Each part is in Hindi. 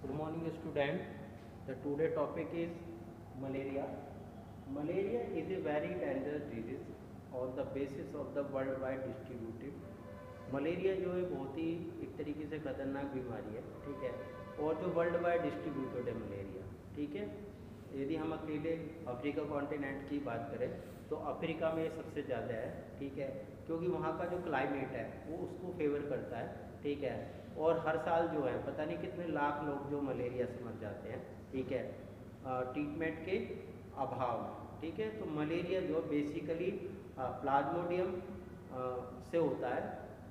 Good morning, student. The today topic is malaria. Malaria is a very dangerous disease on the basis of the worldwide distributed. Malaria जो है बहुत ही एक तरीके से खतरनाक बीमारी है, ठीक है, और जो वर्ल्ड वाइड डिस्ट्रीब्यूटेड है मलेरिया, ठीक है। यदि हम अकेले अफ्रीका कॉन्टिनेंट की बात करें तो अफ्रीका में सबसे ज़्यादा है, ठीक है, क्योंकि वहाँ का जो क्लाइमेट है वो उसको फेवर करता है, ठीक है। और हर साल जो है पता नहीं कितने लाख लोग जो मलेरिया से मर जाते हैं, ठीक है, ट्रीटमेंट के अभाव में, ठीक है। तो मलेरिया जो बेसिकली प्लाज्मोडियम से होता है,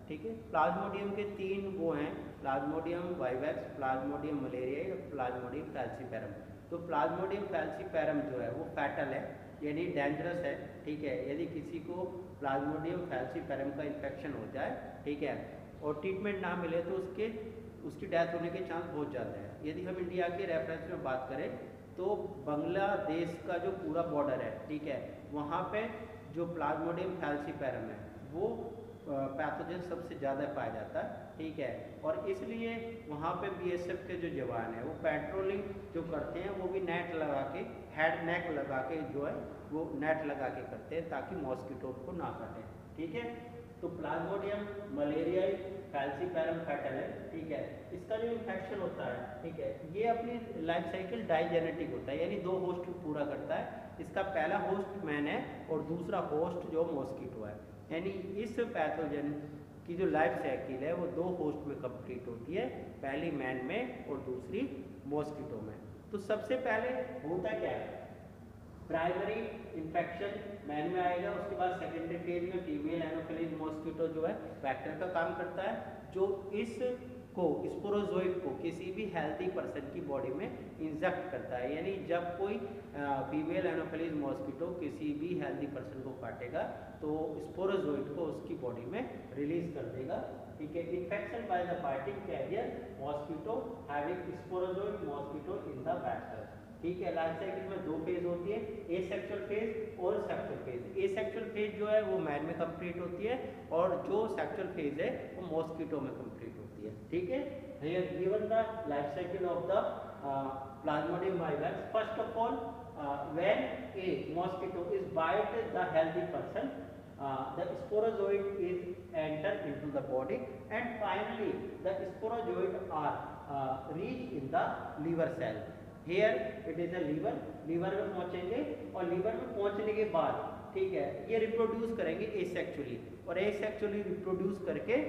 ठीक है। प्लाज्मोडियम के तीन वो हैं, प्लाज्मोडियम वाइवैक्स, प्लाज्मोडियम मलेरियाई और प्लाज्मोडियम फैल्सीपेरम। तो प्लाज्मोडियम फैल्सीपेरम जो है वो फैटल है, यानी डेंजरस है, ठीक है। यदि किसी को प्लाज्मोडियम फैल्सीपेरम का इन्फेक्शन हो जाए, ठीक है, और ट्रीटमेंट ना मिले तो उसकी डेथ होने के चांस बहुत ज़्यादा है। यदि हम इंडिया के रेफरेंस में बात करें तो बांग्लादेश का जो पूरा बॉर्डर है, ठीक है, वहाँ पे जो प्लाज्मोडियम फैल्सीपेरम है वो पैथोजन सबसे ज़्यादा पाया जाता है, ठीक है। और इसलिए वहाँ पे बीएसएफ के जो जवान हैं वो पेट्रोलिंग जो करते हैं वो भी नेट लगा के, हेड नेक लगा के जो है वो नेट लगा के करते हैं ताकि मॉस्किटो को ना काटे, ठीक है। तो प्लाज्मोडियम मलेरियाई फैल्सीपेरम फैटल है, ठीक है। इसका जो इन्फेक्शन होता है, ठीक है, ये अपनी लाइफ साइकिल डाइजेनेटिक होता है, यानी दो होस्ट पूरा करता है। इसका पहला होस्ट मैन है और दूसरा होस्ट जो मॉस्किटो है, यानी इस पैथोजन की जो लाइफ साइकिल है वो दो होस्ट में कंप्लीट होती है, पहली मैन में और दूसरी मॉस्किटो में। तो सबसे पहले होता क्या है, प्राइमरी इन्फेक्शन मैन में आएगा, उसके बाद सेकेंडरी फेज में फीमेल एनोफिलीज मॉस्किटो जो है वेक्टर का काम करता है, जो इसको स्पोरोजोइड को किसी भी हेल्थी पर्सन की बॉडी में इंजेक्ट करता है। यानी जब कोई फीमेल एनोफिलीज मॉस्किटो किसी भी हेल्थी पर्सन को काटेगा तो स्पोरोजोइड को उसकी बॉडी में रिलीज कर देगा, ठीक है। Infection by the particular carrier mosquito having sporozoite mosquito in the vector, ठीक है। लाइफ साइकिल में दो फेज होती है, एसेक्सुअल फेज और सेक्सुअल फेज। एसेक्सुअल फेज जो है वो मैन में कंप्लीट होती है और जो सेक्सुअल फेज है वो मॉस्किटो में कंप्लीट होती है, ठीक है। Here given the life cycle of the plasmodium vivax. First of all when a mosquito is bite the healthy person, the sporozoid is enter into the body and finally the sporozoid are reach in the liver cell. Here it is a liver में पहुंचेंगे और लिवर में पहुंचने के बाद, ठीक है, ये रिप्रोड्यूस करेंगे एसेक्सुअली और एसेक्सुअली रिप्रोड्यूस करके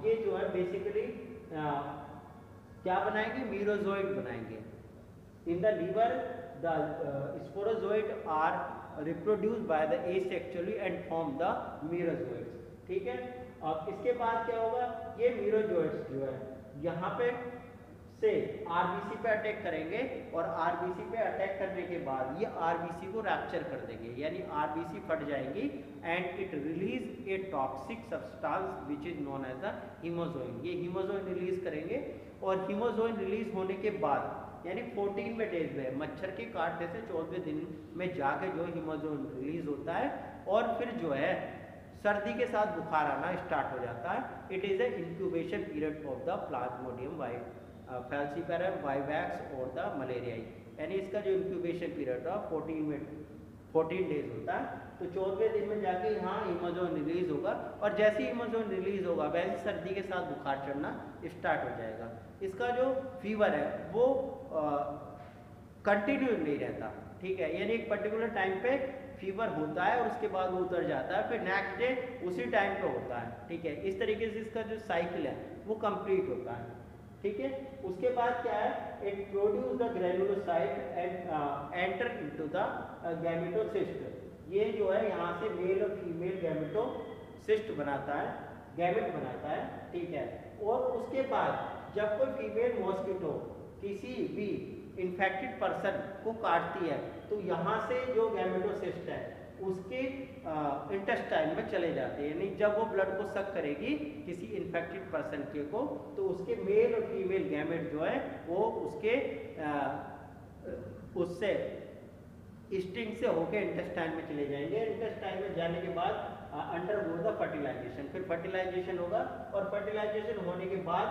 ये जो है बेसिकली क्या बनाएंगे, मीरोजोइड बनाएंगे। In the liver the sporozoid are reproduced by the asexually and form the merozoids, ठीक है। अब इसके बाद क्या होगा, ये merozoids जो है यहाँ पे से आरबीसी पे अटैक करेंगे और आरबीसी पे अटैक करने के बाद ये आरबीसी को रैप्चर कर देंगे, यानी आरबीसी फट जाएंगी and it release a toxic substance which is known as the haemozoin. ये हीमोजोइन रिलीज करेंगे और हीमोजोइन रिलीज होने के बाद यानी 14वें डेज में मच्छर के काटने से 14वें दिन में जाके जो हीमोजोइन रिलीज होता है और फिर जो है सर्दी के साथ बुखार आना स्टार्ट हो जाता है। It is a incubation period of the Plasmodium falciparum vivax और द मलेरियाई, यानी इसका जो इंक्यूबेशन पीरियड था 14 डेज होता है। तो 14वें दिन में जाके यहाँ हीमोजोइन रिलीज होगा और जैसे ही हीमोजोइन रिलीज होगा वैसे सर्दी के साथ बुखार चढ़ना स्टार्ट हो जाएगा। इसका जो फीवर है वो कंटिन्यू नहीं रहता, ठीक है, यानी एक पर्टिकुलर टाइम पे फीवर होता है और उसके बाद वो उतर जाता है, फिर नेक्स्ट डे उसी टाइम पे होता है, ठीक है। इस तरीके से इसका जो साइकिल है वो कंप्लीट होता है, ठीक है। उसके बाद क्या है, it produce the granulocyte and enter into the gametocyst. ये जो है यहाँ से मेल और फीमेल गैमेटोसिस्ट बनाता है, गैमेट बनाता है, ठीक है। और उसके बाद जब कोई फीमेल मॉस्किटो किसी भी इन्फेक्टेड पर्सन को काटती है तो यहाँ से जो गैमेटोसिस्ट है उसके इंटेस्टाइन में चले जाते हैं, यानी जब वो ब्लड को सक करेगी किसी इन्फेक्टेड पर्सन के को तो उसके मेल और फीमेल गैमेट जो है वो उसके उससे स्टिंग से होके इंटेस्टाइन में चले जाएंगे। इंटेस्टाइन में जाने के बाद अंडरगो द फर्टिलाइजेशन, फिर फर्टिलाइजेशन होगा और फर्टिलाइजेशन होने के बाद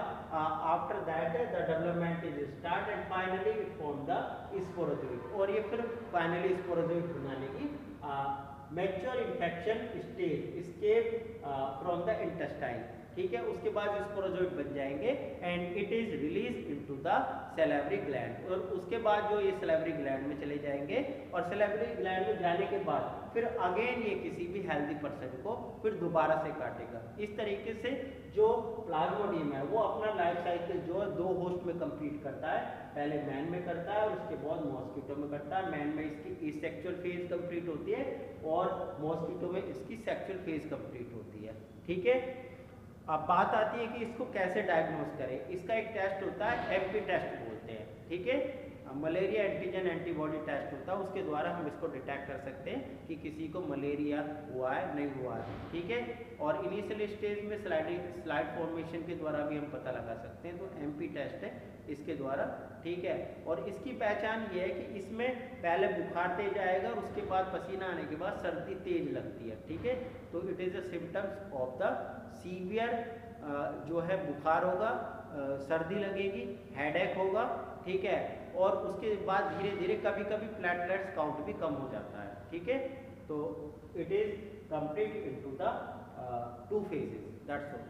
after that the development is start and finally it form the sporozoite, और ये फिर फाइनली स्पोरोजोइट बनाने की mature infection stage escape from the intestine, ठीक है। उसके बाद स्पोरोजोइट बन जाएंगे and it is release into the salivary gland, और उसके बाद जो ये सैलिवरी ग्लैंड में चले जाएंगे और सैलिवरी ग्लैंड में जाने के बाद फिर अगेन ये किसी भी हेल्दी पर्सन को फिर दोबारा से काटेगा। इस तरीके से जो प्लाज्मोडियम है वो अपना लाइफ साइकिल जो है 2 होस्ट में कंप्लीट करता है, पहले मैन में करता है और उसके बाद मॉस्किटो में करता है। मैन में इसकी सेक्सुअल फेज कंप्लीट होती है और मॉस्किटो में इसकी सेक्सुअल फेज कंप्लीट होती है, ठीक है। अब बात आती है कि इसको कैसे डायग्नोस करें। इसका एक टेस्ट होता है, एमपी टेस्ट बोलते हैं, ठीक है। मलेरिया एंटीजन एंटीबॉडी टेस्ट होता है, उसके द्वारा हम इसको डिटेक्ट कर सकते हैं कि किसी को मलेरिया हुआ है नहीं हुआ है, ठीक है। और इनिशियल स्टेज में स्लाइड फॉर्मेशन के द्वारा भी हम पता लगा सकते हैं, तो एमपी टेस्ट है इसके द्वारा, ठीक है। और इसकी पहचान ये है कि इसमें पहले बुखार तेज आएगा और उसके बाद पसीना आने के बाद सर्दी तेज लगती है, ठीक है। तो it is a symptoms of the severe जो है बुखार होगा, सर्दी लगेगी, हेडेक होगा, ठीक है। और उसके बाद धीरे धीरे कभी कभी प्लेटलेट्स काउंट भी कम हो जाता है, ठीक है। तो it is complete into the 2 phases, that's all.